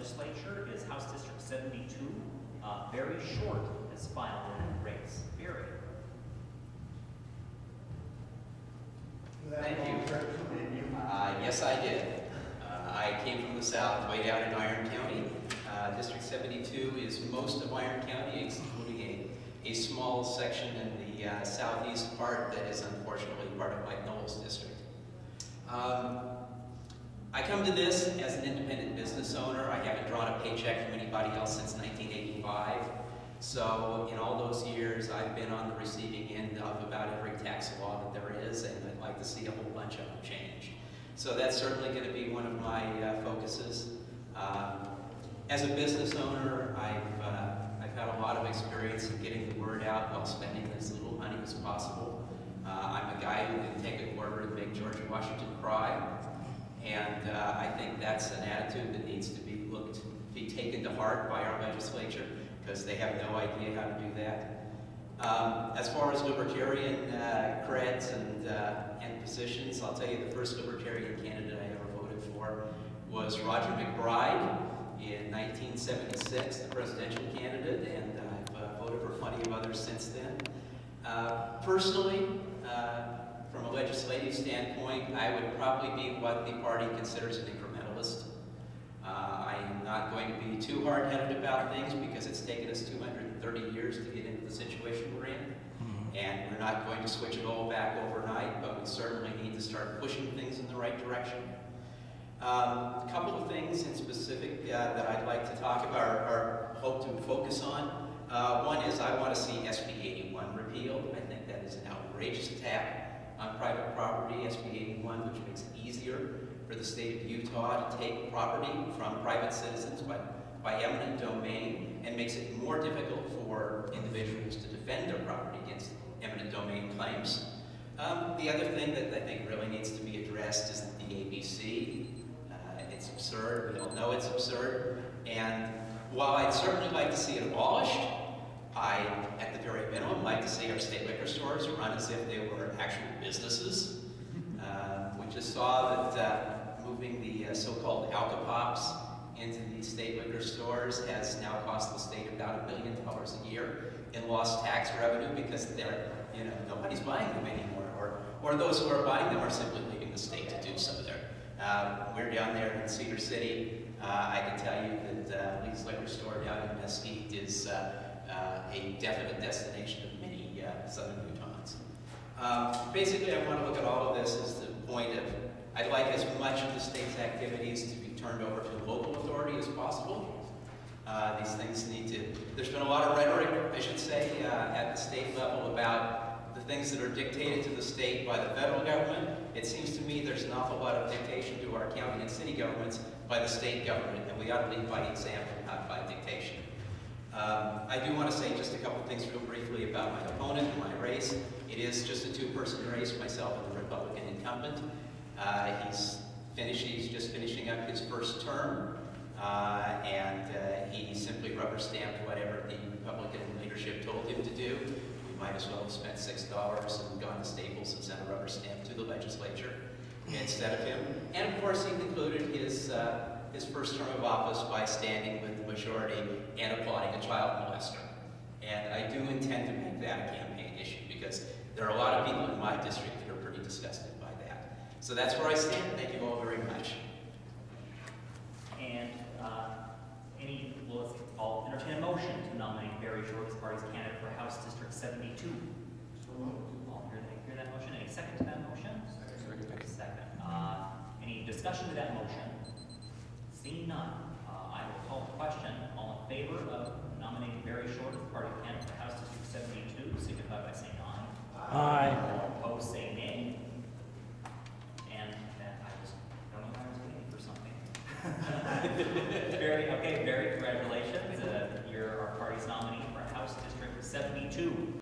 legislature is House District 72. Barry Short has filed in the race. Barry. Thank you. Yes, I did. I came from the south, way down in Iron County. District 72 is most of Iron County, excluding a small section in the southeast part that is unfortunately part of Mike Knowles' district. I come to this as an independent business owner. I haven't drawn a paycheck from anybody else since 1985. So in all those years, I've been on the receiving end of about every tax law that there is, and I'd like to see a whole bunch of them change. So that's certainly going to be one of my focuses. As a business owner, I've had a lot of experience in getting the word out while spending as little money as possible. I'm a guy who can take a quarter and make George Washington cry, and I think that's an attitude that needs to be taken to heart by our legislature, because they have no idea how to do that. As far as libertarian creds and positions, I'll tell you the first libertarian candidate I ever voted for was Roger McBride in 1976, the presidential candidate, and I've voted for plenty of others since then. Personally, from a legislative standpoint, I would probably be what the party considers an incrementalist. I am not going to be too hard-headed about things because it's taken us 230 years to get into the situation we're in. And we're not going to switch it all back overnight, but we certainly need to start pushing things in the right direction. A couple of things in specific that I'd like to talk about or hope to focus on. One is I want to see SB 81 repealed. I think that is an outrageous attack on private property, SB 81, which makes it easier for the state of Utah to take property from private citizens by eminent domain, and makes it more difficult for individuals to defend their property against eminent domain claims. The other thing that I think really needs to be addressed is the ABC. It's absurd. We all know it's absurd. And while I'd certainly like to see it abolished, I, at the very minimum, like to see our state liquor stores run as if they were actual businesses. We just saw that moving the so-called alcopops into the state liquor stores has now cost the state about $1 billion a year in lost tax revenue because they're, nobody's buying them anymore, or those who are buying them are simply leaving the state to do so. We're down there in Cedar City. I can tell you that Lee's Liquor Store down in Mesquite is a definite destination of many southern Utahns. Basically, I want to look at all of this as the point of, I'd like as much of the state's activities to be turned over to local authority as possible. These things need to, there's been a lot of rhetoric, I should say, at the state level about the things that are dictated to the state by the federal government. It seems to me there's an awful lot of dictation to our county and city governments by the state government, and we ought to lead by example, not by dictation. I do want to say just a couple things real briefly about my opponent and my race. It is just a two-person race, myself and the Republican incumbent. He's just finishing up his first term, and he simply rubber-stamped whatever the Republican leadership told him to do. We might as well have spent $6 and gone to Staples and sent a rubber stamp to the legislature instead of him. And of course, he concluded his first term of office by standing with the majority and applauding a child molester. And I do intend to make that a campaign issue because there are a lot of people in my district that are pretty disgusted by that. So that's where I stand. Thank you all very much. And I'll entertain a motion to nominate Barry Short as party's candidate for House District 72. All hear that motion? Any second to that motion? Second. Any discussion to that motion? Seeing none, I will call the question. All in favor of nominating Barry Short as party candidate for House District 72, signify by saying aye. Aye. All opposed, say nay. And that I just don't know if I was waiting for something. Barry, congratulations. You're our party's nominee for House District 72.